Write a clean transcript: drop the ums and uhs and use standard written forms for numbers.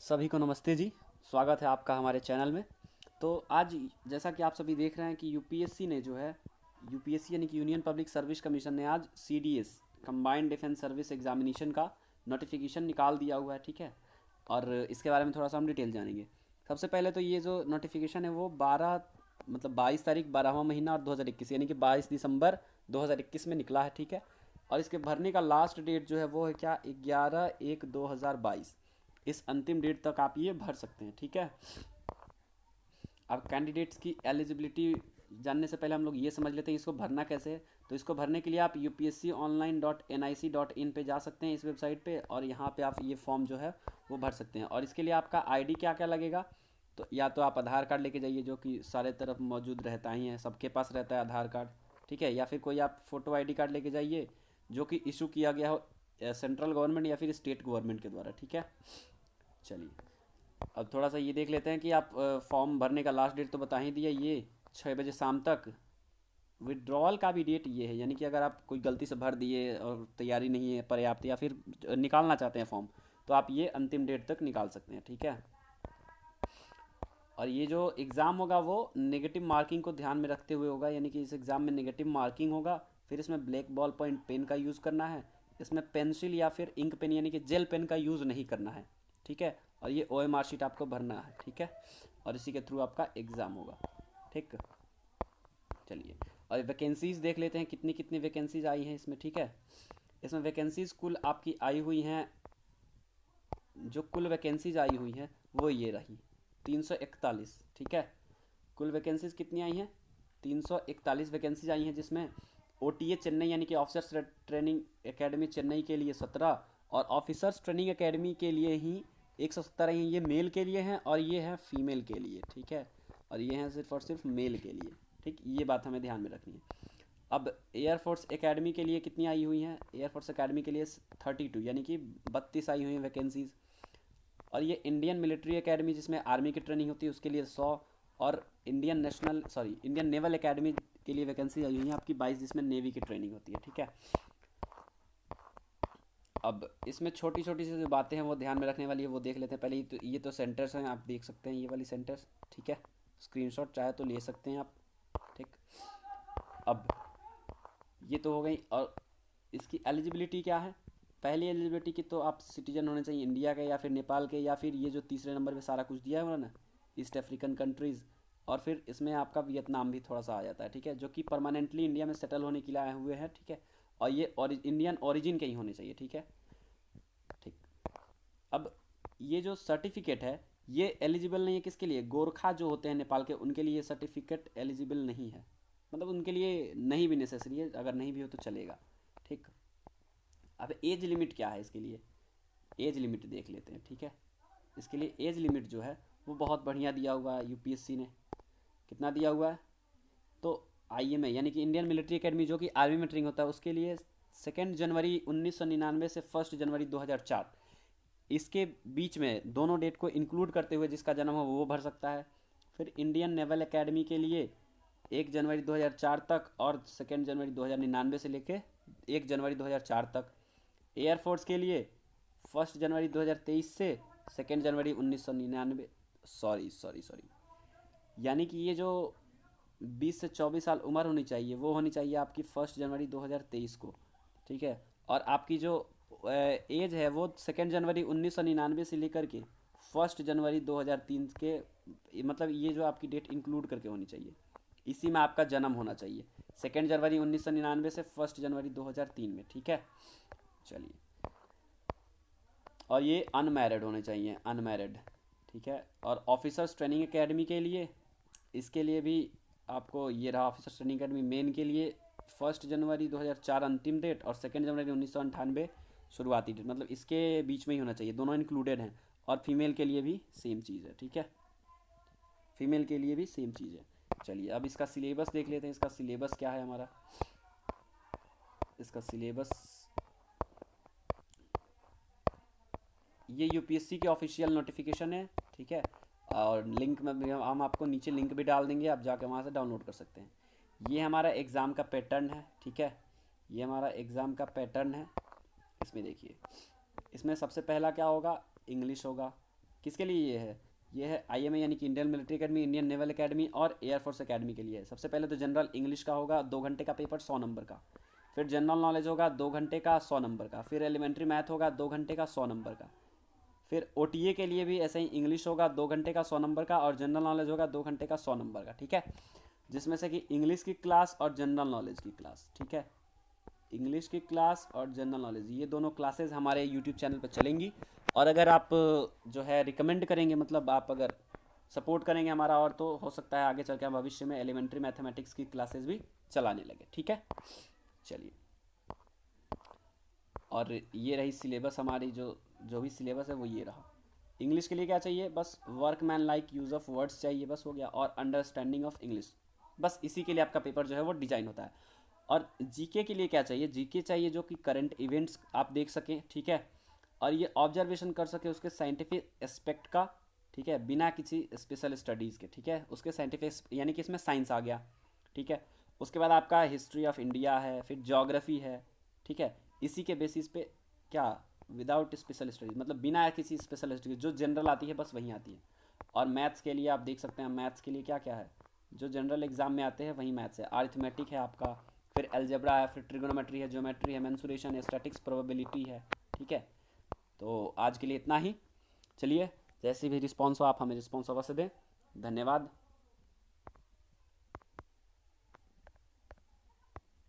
सभी को नमस्ते जी। स्वागत है आपका हमारे चैनल में। तो आज जैसा कि आप सभी देख रहे हैं कि यूपीएससी ने जो है यूपीएससी यानी कि यूनियन पब्लिक सर्विस कमीशन ने आज CDS combined defence service examination का नोटिफिकेशन निकाल दिया हुआ है, ठीक है। और इसके बारे में थोड़ा सा हम डिटेल जानेंगे। सबसे पहले तो ये जो नोटिफिकेशन है वो 22 तारीख 12वां महीना और 2021 यानी कि 22 दिसंबर 2021 में निकला है, ठीक है। और इसके भरने का लास्ट डेट जो है वो है क्या, 11/1/2022। इस अंतिम डेट तक आप ये भर सकते हैं, ठीक है। अब कैंडिडेट्स की एलिजिबिलिटी जानने से पहले हम लोग ये समझ लेते हैं इसको भरना कैसे है। तो इसको भरने के लिए आप upsconline.nic.in पे जा सकते हैं, इस वेबसाइट पे, और यहाँ पे आप ये फॉर्म जो है वो भर सकते हैं। और इसके लिए आपका आईडी क्या क्या लगेगा, तो या तो आप आधार कार्ड लेके जाइए, जो कि सारे तरफ मौजूद रहता ही है, सबके पास रहता है आधार कार्ड, ठीक है। या फिर कोई आप फ़ोटो आईडी कार्ड लेके जाइए जो कि इशू किया गया हो सेंट्रल गवर्नमेंट या फिर स्टेट गवर्नमेंट के द्वारा, ठीक है। चलिए, अब थोड़ा सा ये देख लेते हैं कि आप फॉर्म भरने का लास्ट डेट तो बता ही दिया, ये 6 बजे शाम तक। विड्रॉल का भी डेट ये है, यानी कि अगर आप कोई गलती से भर दिए और तैयारी नहीं है पर्याप्त, या फिर निकालना चाहते हैं फॉर्म, तो आप ये अंतिम डेट तक निकाल सकते हैं, ठीक है। और ये जो एग्ज़ाम होगा वो नेगेटिव मार्किंग को ध्यान में रखते हुए होगा, यानी कि इस एग्ज़ाम में नेगेटिव मार्किंग होगा। फिर इसमें ब्लैक बॉल पॉइंट पेन का यूज़ करना है। इसमें पेंसिल या फिर इंक पेन यानी कि जेल पेन का यूज़ नहीं करना है, ठीक है। और ये OMR शीट आपको भरना है, ठीक है। और इसी के थ्रू आपका एग्ज़ाम होगा, ठीक। चलिए, और वैकेंसीज़ देख लेते हैं कितनी कितनी वैकेंसीज़ आई हैं इसमें, ठीक है। इसमें वैकेंसीज़ कुल आपकी आई हुई हैं, जो कुल वैकेंसीज आई हुई हैं वो ये रही 341, ठीक है। कुल वैकेंसीज कितनी आई हैं, 341 वैकेंसीज आई हैं, जिसमें OTA चेन्नई यानी कि ऑफिसर्स ट्रेनिंग एकेडमी चेन्नई के लिए 17, और ऑफिसर्स ट्रेनिंग एकेडमी के लिए ही 117 हैं। ये मेल के लिए हैं और ये हैं फीमेल के लिए, ठीक है। और ये हैं सिर्फ और सिर्फ मेल के लिए, ठीक। ये बात हमें ध्यान में रखनी है। अब एयरफोर्स एकेडमी के लिए कितनी आई हुई हैं, एयरफोर्स एकेडमी के लिए 32 यानी कि 32 आई हुई हैं वैकेंसीज़। और ये इंडियन मिलिट्री एकेडमी जिसमें आर्मी की ट्रेनिंग होती है उसके लिए 100, और इंडियन नेवल एकेडमी के लिए वैकेंसी आई हुई है आपकी 22, जिसमें नेवी की ट्रेनिंग होती है, ठीक है। अब इसमें छोटी छोटी सी जो बातें हैं वो ध्यान में रखने वाली है, वो देख लेते हैं पहले। ये तो सेंटर्स हैं, आप देख सकते हैं ये वाली सेंटर्स, ठीक है। स्क्रीनशॉट चाहे तो ले सकते हैं आप, ठीक। अब ये तो हो गई। और इसकी एलिजिबिलिटी क्या है, पहली एलिजिबिलिटी की तो आप सिटीजन होने चाहिए इंडिया के या फिर नेपाल के, या फिर ये जो तीसरे नंबर पे सारा कुछ दिया है उन्होंने, ईस्ट अफ्रीकन कंट्रीज़। और फिर इसमें आपका वियतनाम भी थोड़ा सा आ जाता है, ठीक है, जो कि परमानेंटली इंडिया में सेटल होने के लिए आए हुए हैं, ठीक है। और ये इंडियन ओरिजिन के ही होने चाहिए, ठीक है, ठीक। अब ये जो सर्टिफिकेट है ये एलिजिबल नहीं है किसके लिए, गोरखा जो होते हैं नेपाल के, उनके लिए ये सर्टिफिकेट एलिजिबल नहीं है। मतलब उनके लिए नहीं भी नेसेसरी है, अगर नहीं भी हो तो चलेगा, ठीक। अब एज लिमिट क्या है इसके लिए, एज लिमिट देख लेते हैं, ठीक है। इसके लिए एज लिमिट जो है वो बहुत बढ़िया दिया हुआ है यूपीएससी ने। कितना दिया हुआ है, तो IMA यानी कि इंडियन मिलिट्री एकेडमी जो कि आर्मी में ट्रेनिंग होता है उसके लिए 2 जनवरी 1999 से 1 जनवरी 2004, इसके बीच में दोनों डेट को इंक्लूड करते हुए जिसका जन्म हो वो भर सकता है। फिर इंडियन नेवल एकेडमी के लिए 1 जनवरी 2004 तक, और 2 जनवरी 2099 से लेके 1 जनवरी 2004 तक। एयरफोर्स के लिए 1 जनवरी 2023 से 2 जनवरी 1999, सॉरी सॉरी सॉरी, यानी कि ये जो 20 से 24 साल उम्र होनी चाहिए वो होनी चाहिए आपकी 1 जनवरी 2023 को, ठीक है। और आपकी जो एज है वो 2 जनवरी 1999 से लेकर के 1 जनवरी 2003 के, मतलब ये जो आपकी डेट इंक्लूड करके होनी चाहिए, इसी में आपका जन्म होना चाहिए, 2 जनवरी 1999 से 1 जनवरी 2003 में, ठीक है। चलिए, और ये अनमैरिड होने चाहिए, अनमैरिड, ठीक है। और ऑफिसर्स ट्रेनिंग एकेडमी के लिए, इसके लिए भी आपको ये रहा, ऑफिसर्स ट्रेनिंग एकेडमी मेन के लिए 1 जनवरी 2004 अंतिम डेट, और 2 जनवरी 1998 शुरुआती डेट, मतलब इसके बीच में ही होना चाहिए, दोनों इंक्लूडेड हैं। और फीमेल के लिए भी सेम चीज़ है, ठीक है, फीमेल के लिए भी सेम चीज़ है। चलिए, अब इसका सिलेबस देख लेते हैं, इसका सिलेबस क्या है हमारा। इसका सिलेबस, ये यूपीएससी के ऑफिशियल नोटिफिकेशन है, ठीक है। और लिंक में भी हम आपको नीचे लिंक भी डाल देंगे, आप जाकर वहाँ से डाउनलोड कर सकते हैं। ये हमारा एग्ज़ाम का पैटर्न है, ठीक है, ये हमारा एग्ज़ाम का पैटर्न है। इसमें देखिए, इसमें सबसे पहला क्या होगा, इंग्लिश होगा, किसके लिए ये है IMA यानी कि Indian military academy, Indian naval academy और एयरफोर्स अकेडमी के लिए है। सबसे पहले तो जनरल इंग्लिश का होगा 2 घंटे का पेपर 100 नंबर का, फिर जनरल नॉलेज होगा 2 घंटे का 100 नंबर का, फिर एलिमेंट्री मैथ होगा 2 घंटे का 100 नंबर का, फिर OTA के लिए भी ऐसे ही इंग्लिश होगा 2 घंटे का 100 नंबर का और जनरल नॉलेज होगा 2 घंटे का 100 नंबर का, ठीक है। जिसमें से कि इंग्लिश की क्लास और जनरल नॉलेज की क्लास, ठीक है, इंग्लिश की क्लास और जनरल नॉलेज ये दोनों क्लासेस हमारे यूट्यूब चैनल पर चलेंगी। और अगर आप जो है रिकमेंड करेंगे, मतलब आप अगर सपोर्ट करेंगे हमारा, और तो हो सकता है आगे चल के हम भविष्य में एलिमेंट्री मैथमेटिक्स की क्लासेस भी चलाने लगे, ठीक है। चलिए, और ये रही सिलेबस हमारी, जो जो भी सिलेबस है वो ये रहा। इंग्लिश के लिए क्या चाहिए, बस workman like use of words चाहिए, बस हो गया, और अंडरस्टैंडिंग ऑफ इंग्लिश, बस इसी के लिए आपका पेपर जो है वो डिज़ाइन होता है। और जीके के लिए क्या चाहिए, जीके चाहिए जो कि करंट इवेंट्स आप देख सकें, ठीक है, और ये ऑब्जर्वेशन कर सके उसके साइंटिफिक एस्पेक्ट का, ठीक है, बिना किसी स्पेशल स्टडीज़ के, ठीक है, उसके साइंटिफिक यानी कि इसमें साइंस आ गया, ठीक है। उसके बाद आपका हिस्ट्री ऑफ इंडिया है, फिर ज्योग्राफी है, ठीक है। इसी के बेसिस पे क्या, विदाउट स्पेशल स्टडीज, मतलब बिना किसी स्पेशल स्टडीज, जो जनरल आती है बस वहीं आती है। और मैथ्स के लिए आप देख सकते हैं, मैथ्स के लिए क्या क्या है, जो जनरल एग्जाम में आते हैं वही मैथ्स है। अरिथमेटिक है आपका, फिर अलजेब्रा है, फिर ट्रिगोनोमेट्री है, ज्योमेट्री है, मेंसुरेशन है, स्टैटिक्स, प्रोबेबिलिटी है, ठीक है। तो आज के लिए इतना ही। चलिए, जैसी भी रिस्पॉन्स हो आप हमें रिस्पॉन्स अवश्य दें। धन्यवाद।